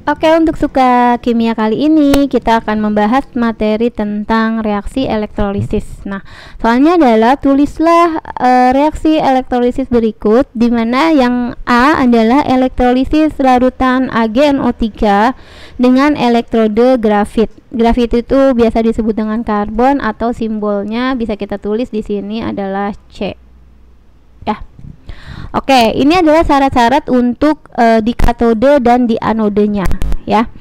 Oke, untuk suka kimia kali ini kita akan membahas materi tentang reaksi elektrolisis. Nah, soalnya adalah tulislah reaksi elektrolisis berikut, di mana yang A adalah elektrolisis larutan AgNO3 dengan elektrode grafit. Grafit itu biasa disebut dengan karbon atau simbolnya bisa kita tulis di sini adalah C. Ya. Oke, ini adalah syarat-syarat untuk di katode dan di anodenya, ya.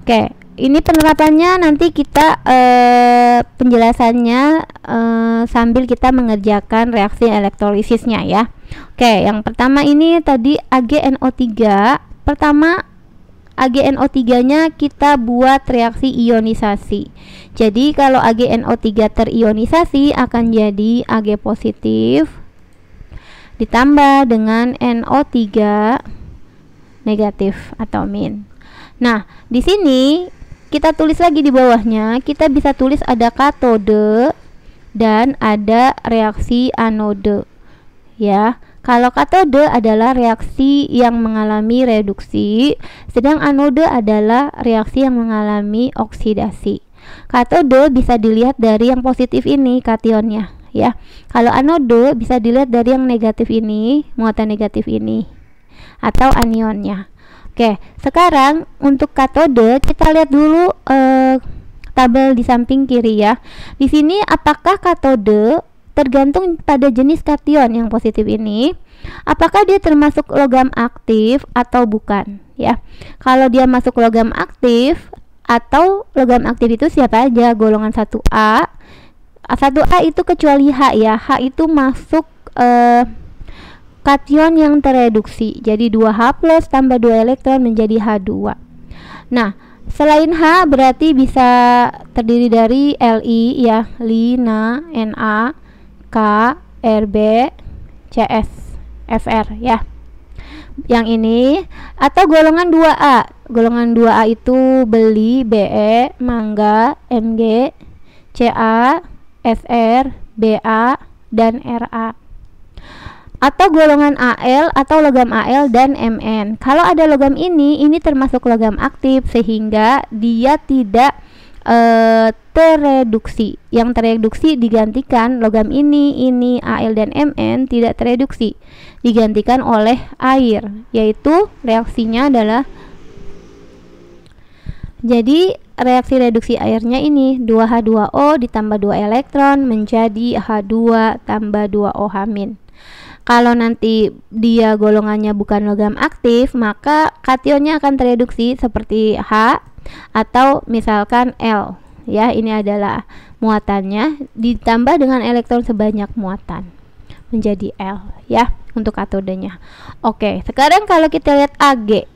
Oke, ini penerapannya nanti kita penjelasannya sambil kita mengerjakan reaksi elektrolisisnya, ya. Oke, yang pertama ini tadi AgNO3. Pertama, AgNO3-nya kita buat reaksi ionisasi. Jadi kalau AgNO3 terionisasi akan jadi Ag positif ditambah dengan NO3 negatif atau min. Nah, di sini kita tulis lagi di bawahnya, kita bisa tulis ada katode dan ada reaksi anode. Ya, kalau katode adalah reaksi yang mengalami reduksi, sedang anode adalah reaksi yang mengalami oksidasi. Katode bisa dilihat dari yang positif ini, kationnya. Ya, kalau anode bisa dilihat dari yang negatif ini, muatan negatif ini, atau anionnya. Oke, sekarang untuk katode kita lihat dulu tabel di samping kiri, ya. Di sini apakah katode tergantung pada jenis kation yang positif ini, apakah dia termasuk logam aktif atau bukan, ya. Kalau dia masuk logam aktif atau logam aktif itu siapa aja? Golongan 1A. 1A itu kecuali H, ya. H itu masuk kation yang tereduksi. Jadi 2H plus tambah 2 elektron menjadi H2. Nah, selain H berarti bisa terdiri dari Li, ya. Li, Na, Na, K, Rb, Cs, Fr, ya. Yang ini atau golongan 2A. Golongan 2A itu Beli, Be, Mangga, Mg, Ca, Sr, Ba, dan Ra. Atau golongan Al atau logam Al dan Mn. Kalau ada logam ini termasuk logam aktif sehingga dia tidak tereduksi. Yang tereduksi digantikan logam ini Al dan Mn tidak tereduksi, digantikan oleh air, yaitu reaksinya adalah, jadi reaksi reduksi airnya ini 2H2O ditambah 2 elektron menjadi H2 tambah 2OH-. Kalau nanti dia golongannya bukan logam aktif, maka kationnya akan tereduksi seperti H atau misalkan L, ya. Ini adalah muatannya ditambah dengan elektron sebanyak muatan menjadi L, ya, untuk katodenya. Oke, sekarang kalau kita lihat Ag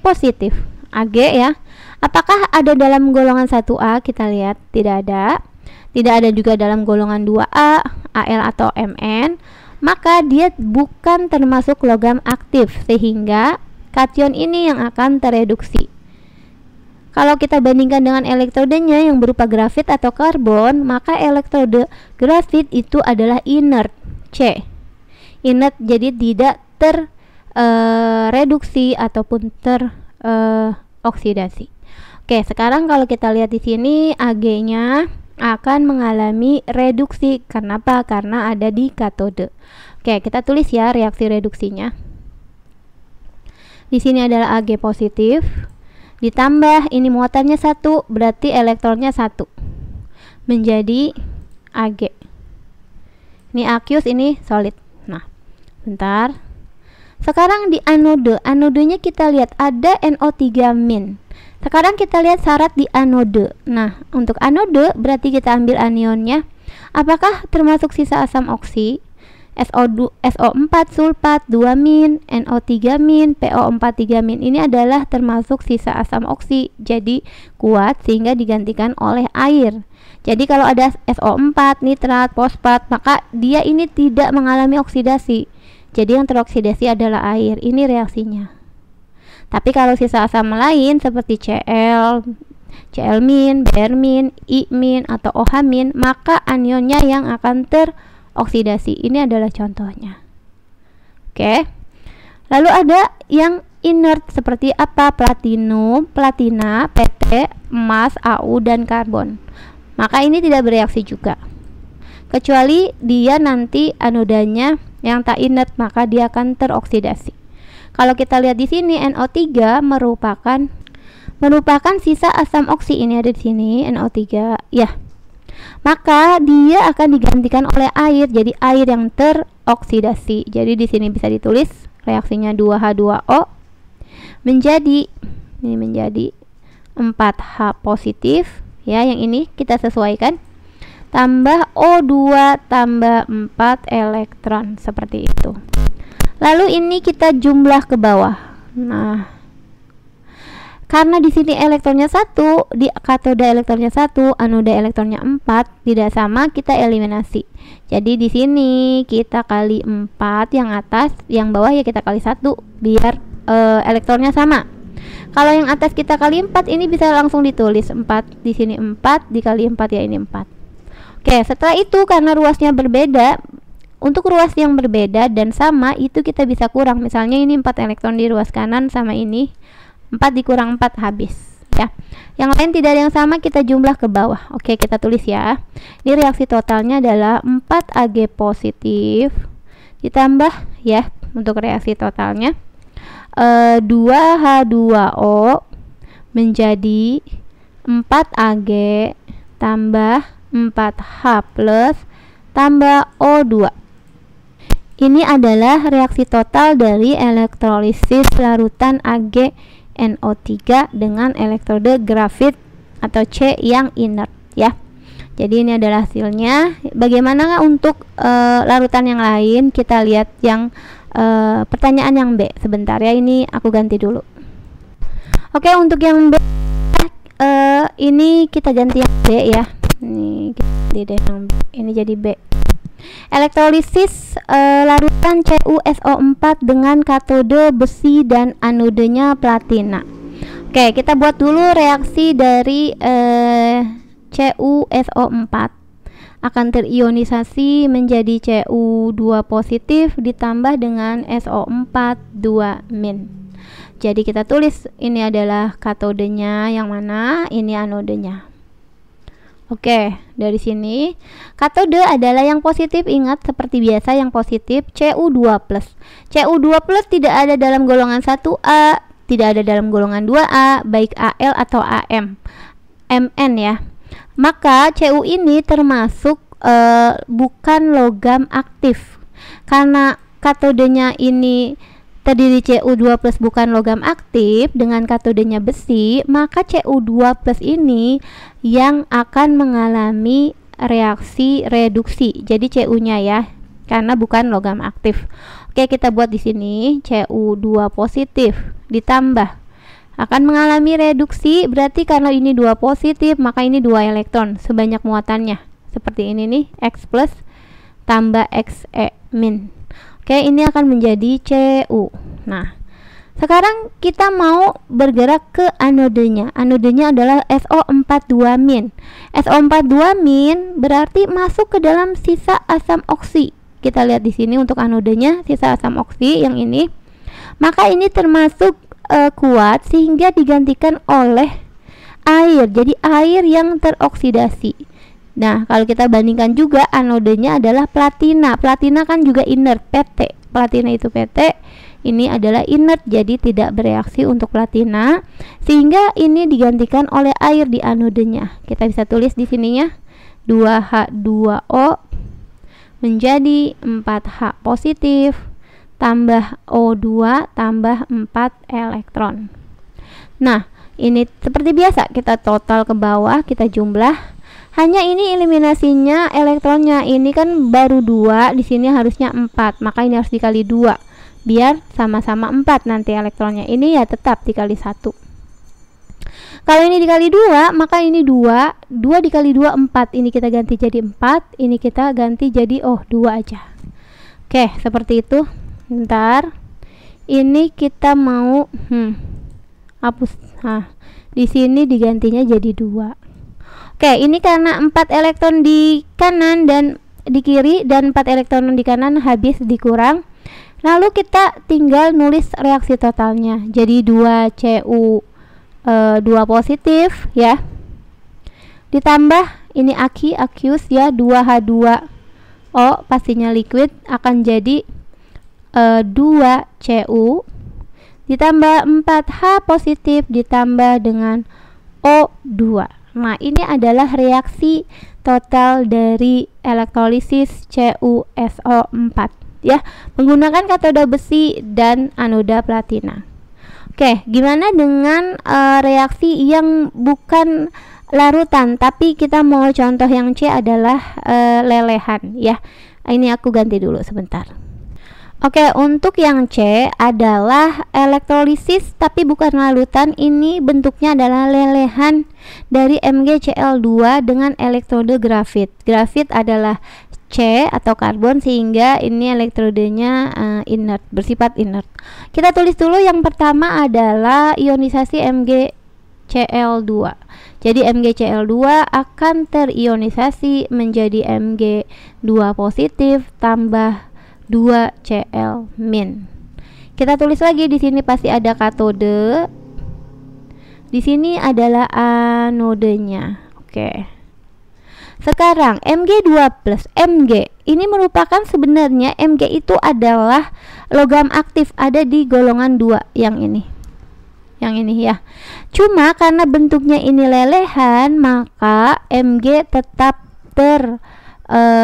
positif. Ag, ya. Apakah ada dalam golongan 1A? Kita lihat tidak ada. Tidak ada juga dalam golongan 2A, Al atau Mn. Maka dia bukan termasuk logam aktif sehingga kation ini yang akan tereduksi. Kalau kita bandingkan dengan elektrodenya yang berupa grafit atau karbon, maka elektrode grafit itu adalah inert, C. Inert, jadi tidak terreduksi ataupun teroksidasi. Oke, sekarang kalau kita lihat di sini Ag-nya akan mengalami reduksi. Kenapa? Karena ada di katode. Oke, kita tulis ya reaksi reduksinya. Di sini adalah Ag positif ditambah ini muatannya 1, berarti elektronnya 1 menjadi Ag. Ini aqueous, ini solid. Nah, bentar. Sekarang di anode. Anodenya kita lihat ada NO3-. Sekarang kita lihat syarat di anode. Nah, untuk anode berarti kita ambil anionnya. Apakah termasuk sisa asam oksi? SO4 sulfat 2-, NO3-, PO4 3-. Ini adalah termasuk sisa asam oksi. Jadi kuat sehingga digantikan oleh air. Jadi kalau ada SO4, nitrat, fosfat, maka dia ini tidak mengalami oksidasi. Jadi yang teroksidasi adalah air. Ini reaksinya. Tapi kalau sisa asam lain seperti Cl, Cl-, Br-, I- atau OH-, maka anionnya yang akan teroksidasi. Ini adalah contohnya. Oke. Lalu ada yang inert seperti apa? Platinum, platina, PT, emas, Au, dan karbon. Maka ini tidak bereaksi juga. Kecuali dia nanti anodanya yang tak inert, maka dia akan teroksidasi. Kalau kita lihat di sini NO3 merupakan sisa asam oksi. Ini ada di sini NO3 ya. Maka dia akan digantikan oleh air, jadi air yang teroksidasi. Jadi di sini bisa ditulis reaksinya 2H2O menjadi 4H positif ya, yang ini kita sesuaikan, tambah O2 tambah 4 elektron seperti itu. Lalu ini kita jumlah ke bawah. Nah, karena di sini elektronnya 1, di katoda elektronnya 1, anoda elektronnya 4, tidak sama, kita eliminasi. Jadi di sini kita kali 4 yang atas, yang bawah ya kita kali 1 biar elektronnya sama. Kalau yang atas kita kali 4, ini bisa langsung ditulis 4 di sini, 4 dikali 4 ya, ini 4. Oke, setelah itu karena ruasnya berbeda, untuk ruas yang berbeda dan sama itu kita bisa kurang. Misalnya ini 4 elektron di ruas kanan sama ini 4 dikurang 4 habis ya. Yang lain tidak ada yang sama, kita jumlah ke bawah. Oke, kita tulis ya. Ini reaksi totalnya adalah 4 Ag positif ditambah ya untuk reaksi totalnya 2H2O menjadi 4 Ag tambah 4H plus tambah O2. Ini adalah reaksi total dari elektrolisis larutan AgNO3 dengan elektrode grafit atau C yang inert ya. Jadi ini adalah hasilnya. Bagaimana untuk larutan yang lain? Kita lihat yang pertanyaan yang B. Sebentar ya, ini aku ganti dulu. Oke, untuk yang B ini kita ganti yang B ya. Ini kita ganti deh yang B. Ini jadi B. Elektrolisis larutan CuSO4 dengan katode besi dan anodenya platina. Oke, kita buat dulu reaksi dari CuSO4 akan terionisasi menjadi Cu2 positif ditambah dengan SO4 2-. Jadi kita tulis ini adalah katodenya, yang mana ini anodenya. Oke, dari sini katode adalah yang positif. Ingat seperti biasa yang positif Cu2+. Cu2+ tidak ada dalam golongan 1A, tidak ada dalam golongan 2A, baik Al atau Am. Mn ya. Maka Cu ini termasuk bukan logam aktif. Karena katodenya ini terdiri Cu2+ bukan logam aktif dengan katodenya besi, maka Cu2+ ini yang akan mengalami reaksi reduksi. Jadi Cu-nya ya, karena bukan logam aktif. Oke, kita buat di sini Cu2 positif ditambah akan mengalami reduksi, berarti karena ini 2 positif, maka ini 2 elektron sebanyak muatannya. Seperti ini nih, X plus tambah Xe min. Oke, ini akan menjadi Cu. Nah, sekarang kita mau bergerak ke anodenya. Anodenya adalah SO4 2-. SO4 2- berarti masuk ke dalam sisa asam oksi. Kita lihat di sini untuk anodenya, sisa asam oksi yang ini. Maka ini termasuk kuat sehingga digantikan oleh air. Jadi air yang teroksidasi. Nah, kalau kita bandingkan juga anodenya adalah platina. Platina kan juga inert, PT. Platina itu PT. Ini adalah inert, jadi tidak bereaksi untuk platina. Sehingga ini digantikan oleh air di anodenya. Kita bisa tulis di sininya 2H2O menjadi 4H positif tambah O2 tambah 4 elektron. Nah, ini seperti biasa kita total ke bawah, kita jumlah. Hanya ini eliminasinya elektronnya ini kan baru 2, di sini harusnya 4, maka ini harus dikali 2 biar sama-sama 4 nanti elektronnya. Ini ya tetap dikali 1. Kalau ini dikali 2, maka ini 2 dikali 2 4. Ini kita ganti jadi 4, ini kita ganti jadi 2 aja. Oke, seperti itu. Bentar, ini kita mau hapus. Nah, di sini digantinya jadi 2. Oke, ini karena 4 elektron di kanan dan di kiri dan 4 elektron di kanan habis dikurang. Lalu kita tinggal nulis reaksi totalnya. Jadi 2Cu 2 positif ya. Ditambah ini aqueous ya, 2H2O pastinya liquid akan jadi 2Cu ditambah 4H positif ditambah dengan O2. Nah, ini adalah reaksi total dari elektrolisis CuSO4 ya, menggunakan katoda besi dan anoda platina. Oke, gimana dengan reaksi yang bukan larutan, tapi kita mau contoh yang C adalah lelehan ya. Ini aku ganti dulu sebentar. Oke, untuk yang C adalah elektrolisis tapi bukan larutan. Ini bentuknya adalah lelehan dari MgCl2 dengan elektrode grafit. Grafit adalah C atau karbon, sehingga ini elektrodenya inert, bersifat inert. Kita tulis dulu yang pertama adalah ionisasi MgCl2. Jadi MgCl2 akan terionisasi menjadi Mg2 positif tambah 2Cl min. Kita tulis lagi, di sini pasti ada katode. Di sini adalah anodenya. Oke. Sekarang Mg2 plus Mg ini merupakan, sebenarnya Mg itu adalah logam aktif, ada di golongan 2 yang ini. Yang ini ya. Cuma karena bentuknya ini lelehan, maka Mg tetap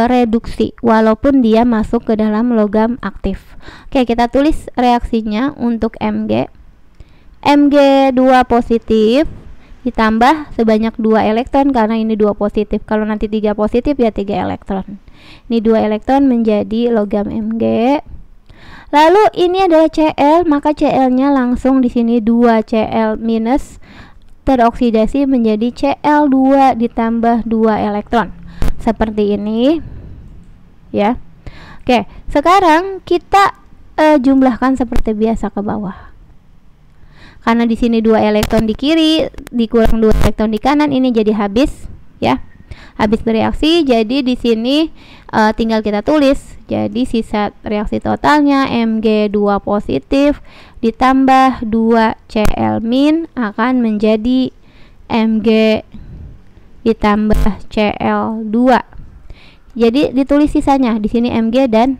reduksi walaupun dia masuk ke dalam logam aktif. Oke, kita tulis reaksinya untuk Mg. Mg2 positif ditambah sebanyak 2 elektron karena ini 2 positif. Kalau nanti 3 positif ya 3 elektron. Ini 2 elektron menjadi logam Mg. Lalu ini adalah Cl, maka Cl-nya langsung di sini 2Cl minus teroksidasi menjadi Cl2 ditambah 2 elektron. Seperti ini ya. Oke, sekarang kita jumlahkan seperti biasa ke bawah. Karena di sini 2 elektron di kiri dikurang 2 elektron di kanan, ini jadi habis ya. Habis bereaksi, jadi di sini tinggal kita tulis. Jadi sisa reaksi totalnya Mg2 positif ditambah 2Cl min akan menjadi Mg ditambah Cl2. Jadi ditulis sisanya di sini Mg dan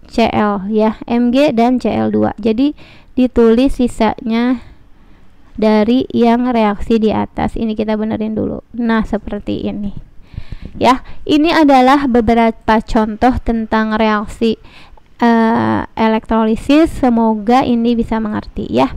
Cl ya, Mg dan Cl2. Jadi ditulis sisanya dari yang reaksi di atas. Ini kita benerin dulu. Nah, seperti ini. Ya, ini adalah beberapa contoh tentang reaksi elektrolisis. Semoga ini bisa mengerti ya.